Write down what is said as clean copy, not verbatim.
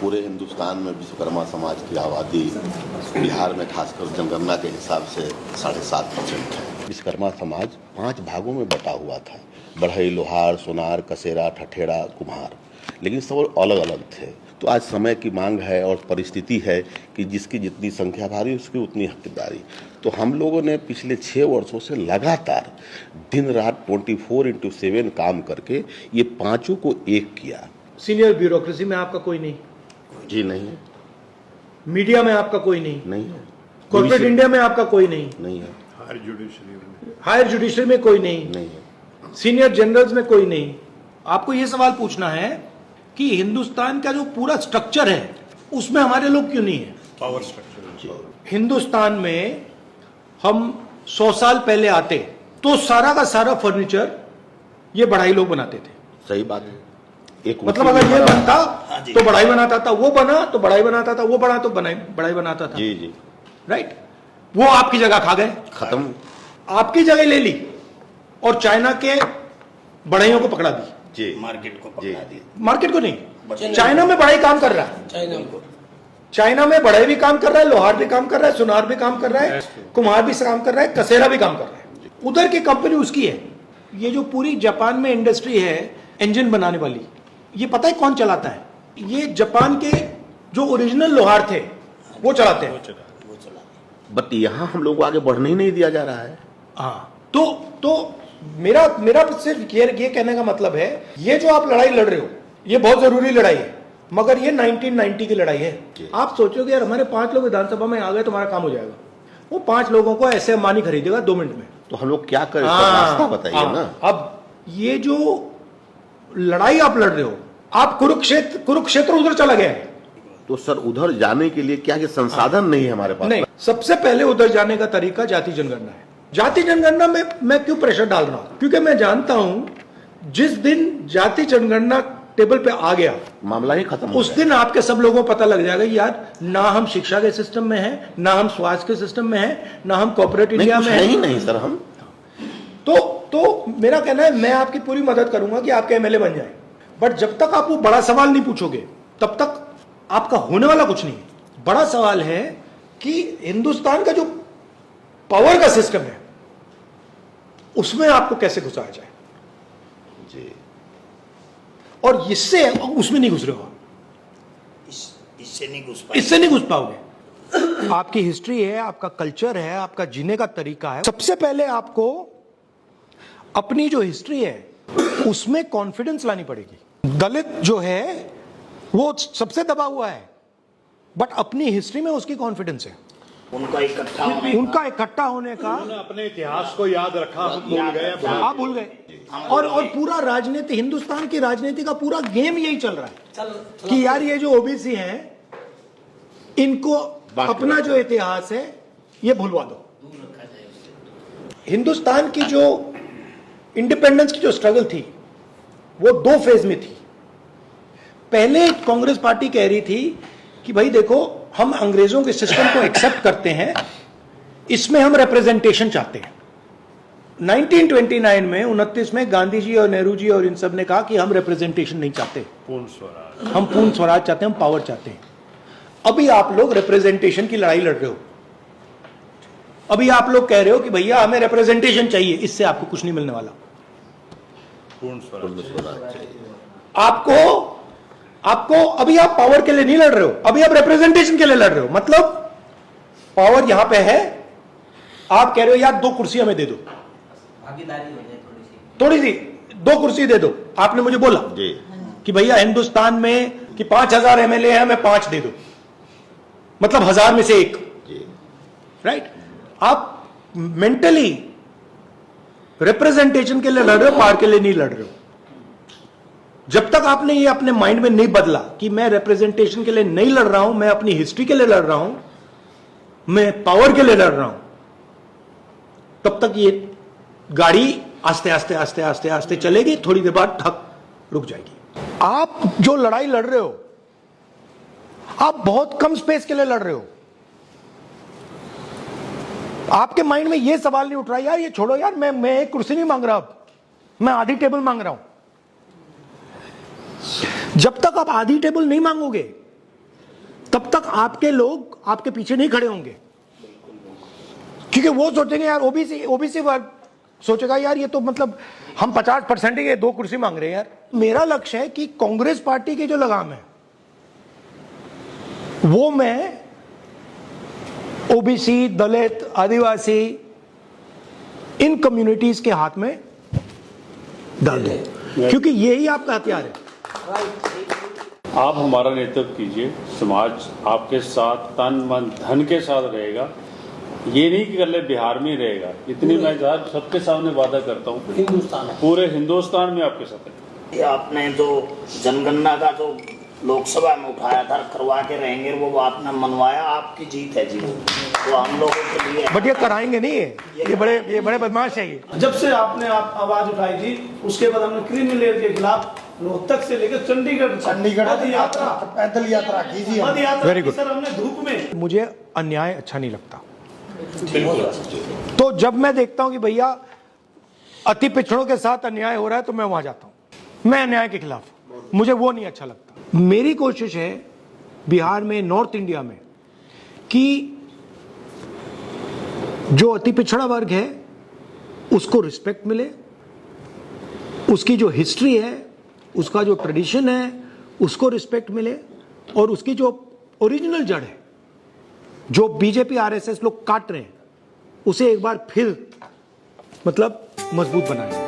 पूरे हिंदुस्तान में विश्वकर्मा समाज की आबादी बिहार में खासकर जनगणना के हिसाब से 7.5% है। विश्वकर्मा समाज 5 भागों में बटा हुआ था। बढ़ई, लोहार, सोनार, कसेरा, ठठेरा, कुम्हार, लेकिन सब अलग अलग थे। तो आज समय की मांग है और परिस्थिति है कि जिसकी जितनी संख्या भारी उसकी उतनी हकदारी। तो हम लोगों ने पिछले 6 वर्षों से लगातार दिन रात 24/7 काम करके ये पांचों को एक किया। सीनियर ब्यूरोक्रेसी में आपका कोई नहीं? जी नहीं है। मीडिया में आपका कोई नहीं? नहीं है। कॉर्पोरेट इंडिया में आपका कोई नहीं? नहीं है। हायर जुडिशरी में कोई नहीं? नहीं है। सीनियर जनरल्स में कोई नहीं? आपको यह सवाल पूछना है कि हिंदुस्तान का जो पूरा स्ट्रक्चर है उसमें हमारे लोग क्यों नहीं है? Power structure. हिंदुस्तान में हम 100 साल पहले आते तो सारा का सारा फर्नीचर ये बढ़ाई लोग बनाते थे। सही बात है। एक मतलब अगर ये बनता तो बढ़ाई बनाता था, वो बना तो बढ़ाई बनाता था, वो बना तो बढ़ाई बनाता था। जी जी, राइट। वो आपकी जगह खा गए, खत्म। आपकी जगह ले ली और चाइना के बढ़ाइयों को पकड़ा दी। जी, मार्केट को पकड़ा दी। मार्केट को नहीं, चाइना में बढ़ाई काम कर रहा है। चाइना में बढ़ाई भी काम कर रहा है, लोहार भी काम कर रहा है, सुनार भी काम कर रहा है, कुम्हार भी काम कर रहा है, कसेरा भी काम कर रहा है। उधर की कंपनी उसकी है। ये जो पूरी जापान में इंडस्ट्री है इंजन बनाने वाली, ये पता है कौन चलाता है? ये जापान के जो ओरिजिनल लोहार थे वो चलाते हैं। बट यहाँ हम लोग को आगे बढ़ने ही नहीं दिया जा रहा है। हाँ, तो मेरा सिर्फ ये कहने का मतलब है, ये जो आप लड़ाई लड़ रहे हो ये बहुत जरूरी लड़ाई है, मगर ये 1990 की लड़ाई है। आप सोचोगे यार हमारे 5 लोग विधानसभा में आ गए तुम्हारा काम हो जाएगा। वो 5 लोगों को ऐसे अंबानी खरीदेगा 2 मिनट में। तो हम लोग क्या करें? रास्ता बताइए ना। अब ये जो लड़ाई आप लड़ रहे हो, आप कुरुक्षेत्र उधर चला गया है। तो सर उधर जाने के लिए क्या संसाधन नहीं है हमारे पास? नहीं, सबसे पहले उधर जाने का तरीका जाति जनगणना है। जाति जनगणना में मैं क्यों प्रेशर डाल रहा हूं? क्योंकि मैं जानता हूं जिस दिन जाति जनगणना टेबल पे आ गया मामला ही खत्म, उस दिन आपके सब लोगों को पता लग जाएगा यार, ना हम शिक्षा के सिस्टम में है, ना हम स्वास्थ्य के सिस्टम में है, ना हम कॉर्पोरेट इंडिया में है। नहीं सर, हम तो मेरा कहना है मैं आपकी पूरी मदद करूंगा कि आपके एमएलए बन जाए, बट जब तक आप वो बड़ा सवाल नहीं पूछोगे तब तक आपका होने वाला कुछ नहीं है। बड़ा सवाल है कि हिंदुस्तान का जो पावर का सिस्टम है उसमें आपको कैसे घुसाया जाए जी। और इससे उसमें नहीं घुस रहे हो, इससे नहीं घुस पाओगे। आपकी हिस्ट्री है, आपका कल्चर है, आपका जीने का तरीका है। सबसे पहले आपको अपनी जो हिस्ट्री है उसमें कॉन्फिडेंस लानी पड़ेगी। दलित जो है वो सबसे दबा हुआ है, बट अपनी हिस्ट्री में उसकी कॉन्फिडेंस है। उनका इकट्ठा होने का अपने इतिहास को याद रखा, हम भूल गए। आप भूल गए। और पूरा राजनीति, हिंदुस्तान की राजनीति का पूरा गेम यही चल रहा है कि यार ये जो ओबीसी हैं इनको अपना जो इतिहास है ये भूलवा दो। हिंदुस्तान की जो इंडिपेंडेंस की जो स्ट्रगल थी वो 2 फेज में थी। पहले कांग्रेस पार्टी कह रही थी कि भाई देखो हम अंग्रेजों के सिस्टम को एक्सेप्ट करते हैं, इसमें हम रिप्रेजेंटेशन चाहते हैं। 1929 में 29 में गांधी जी और नेहरू जी और इन सब ने कहा कि हम रिप्रेजेंटेशन नहीं चाहते, पूर्ण स्वराज, हम पूर्ण स्वराज चाहते हैं, हम पावर चाहते हैं। अभी आप लोग रिप्रेजेंटेशन की लड़ाई लड़ रहे हो। अभी आप लोग कह रहे हो कि भैया हमें रिप्रेजेंटेशन चाहिए, इससे आपको कुछ नहीं मिलने वाला। पूर्ण स्वराज आपको अभी आप पावर के लिए नहीं लड़ रहे हो, अभी आप रिप्रेजेंटेशन के लिए लड़ रहे हो। मतलब पावर यहां पे है, आप कह रहे हो यार 2 कुर्सी हमें दे दो, भागीदारी हो जाए थोड़ी सी 2 कुर्सी दे दो। आपने मुझे बोला कि भैया हिंदुस्तान में कि 5000 एमएलए है, हमें 5 दे दो, मतलब 1000 में से 1। राइट। आप मेंटली रिप्रेजेंटेशन के लिए लड़ रहे हो, पावर के लिए नहीं लड़ रहे हो। जब तक आपने ये अपने माइंड में नहीं बदला कि मैं रिप्रेजेंटेशन के लिए नहीं लड़ रहा हूं, मैं अपनी हिस्ट्री के लिए लड़ रहा हूं, मैं पावर के लिए लड़ रहा हूं, तब तक ये गाड़ी आस्ते आस्ते आस्ते आस्ते आस्ते चलेगी, थोड़ी देर बाद ठक रुक जाएगी। आप जो लड़ाई लड़ रहे हो आप बहुत कम स्पेस के लिए लड़ रहे हो। आपके माइंड में यह सवाल नहीं उठ रहा यार ये छोड़ो यार, मैं एक कुर्सी नहीं मांग रहा, अब मैं आधी टेबल मांग रहा हूं। जब तक आप आधी टेबल नहीं मांगोगे तब तक आपके लोग आपके पीछे नहीं खड़े होंगे, क्योंकि वो सोचेंगे यार ओबीसी वर्ग सोचेगा यार ये तो मतलब हम 50% के 2 कुर्सी मांग रहे हैं यार। मेरा लक्ष्य है कि कांग्रेस पार्टी की जो लगाम है वो मैं ओबीसी, दलित, आदिवासी, इन कम्युनिटीज के हाथ में डाल दूं, क्योंकि यही आपका हथियार है। आप हमारा नेतृत्व कीजिए, समाज आपके साथ तन मन धन के साथ रहेगा। ये नहीं कि कल बिहार में ही रहेगा, इतनी मैं सबके सामने वादा करता हूँ, पूरे हिंदुस्तान में आपके साथ है। ये आपने जो जनगणना का जो लोकसभा में उठाया था करवा के रहेंगे, वो आपने मनवाया, आपकी जीत है जी। तो हम लोगों के लिए बट ये कराएंगे नहीं है, ये बड़े बदमाश है ये। जब से आपने आवाज उठाई थी उसके बाद हमने क्रिमिनल के खिलाफ रोहतक से लेकर चंडीगढ़ पद यात्रा, पैदल यात्रा कीजिए। पद यात्रा वेरी की गुड। सर हमने धूप में। मुझे अन्याय अच्छा नहीं लगता, तो जब मैं देखता हूं कि भैया अति पिछड़ों के साथ अन्याय हो रहा है तो मैं वहां जाता हूं। मैं अन्याय के खिलाफ, मुझे वो नहीं अच्छा लगता। मेरी कोशिश है बिहार में, नॉर्थ इंडिया में, कि जो अति पिछड़ा वर्ग है उसको रिस्पेक्ट मिले, उसकी जो हिस्ट्री है, उसका जो ट्रेडिशन है उसको रिस्पेक्ट मिले, और उसकी जो ओरिजिनल जड़ है जो बीजेपी आरएसएस लोग काट रहे हैं उसे एक बार फिर मतलब मजबूत बनाए।